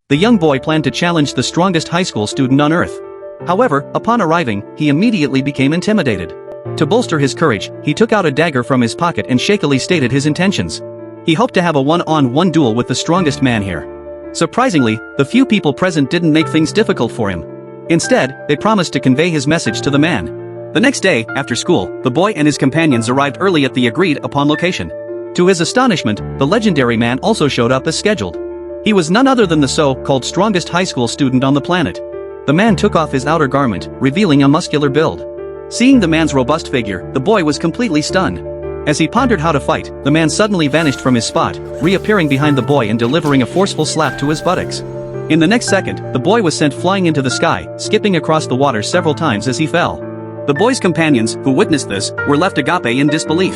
The young boy planned to challenge the strongest high school student on earth. However, upon arriving, he immediately became intimidated. To bolster his courage, he took out a dagger from his pocket and shakily stated his intentions. He hoped to have a one-on-one duel with the strongest man here. Surprisingly, the few people present didn't make things difficult for him. Instead, they promised to convey his message to the man. The next day, after school, the boy and his companions arrived early at the agreed-upon location. To his astonishment, the legendary man also showed up as scheduled. He was none other than the so-called strongest high school student on the planet. The man took off his outer garment, revealing a muscular build. Seeing the man's robust figure, the boy was completely stunned. As he pondered how to fight, the man suddenly vanished from his spot, reappearing behind the boy and delivering a forceful slap to his buttocks. In the next second, the boy was sent flying into the sky, skipping across the water several times as he fell. The boy's companions, who witnessed this, were left agape in disbelief.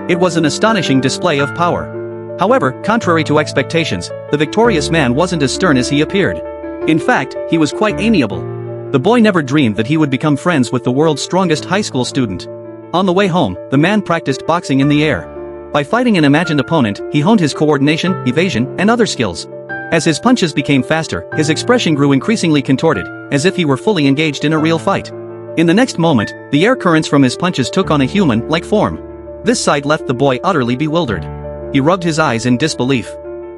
It was an astonishing display of power. However, contrary to expectations, the victorious man wasn't as stern as he appeared. In fact, he was quite amiable. The boy never dreamed that he would become friends with the world's strongest high school student. On the way home, the man practiced boxing in the air. By fighting an imagined opponent, he honed his coordination, evasion, and other skills. As his punches became faster, his expression grew increasingly contorted, as if he were fully engaged in a real fight. In the next moment, the air currents from his punches took on a human-like form. This sight left the boy utterly bewildered. He rubbed his eyes in disbelief.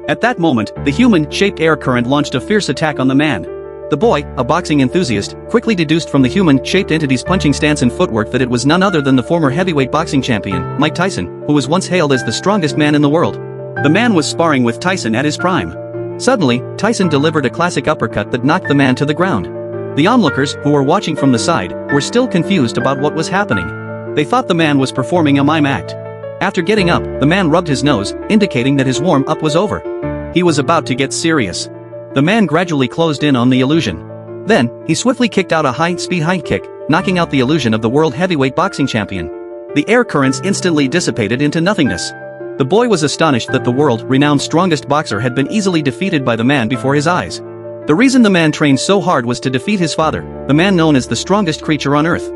At that moment, the human-shaped air current launched a fierce attack on the man. The boy, a boxing enthusiast, quickly deduced from the human-shaped entity's punching stance and footwork that it was none other than the former heavyweight boxing champion, Mike Tyson, who was once hailed as the strongest man in the world. The man was sparring with Tyson at his prime. Suddenly, Tyson delivered a classic uppercut that knocked the man to the ground. The onlookers, who were watching from the side, were still confused about what was happening. They thought the man was performing a mime act. After getting up, the man rubbed his nose, indicating that his warm-up was over. He was about to get serious. The man gradually closed in on the illusion. Then, he swiftly kicked out a high-speed high kick, knocking out the illusion of the world heavyweight boxing champion. The air currents instantly dissipated into nothingness. The boy was astonished that the world-renowned strongest boxer had been easily defeated by the man before his eyes. The reason the man trained so hard was to defeat his father, the man known as the strongest creature on earth.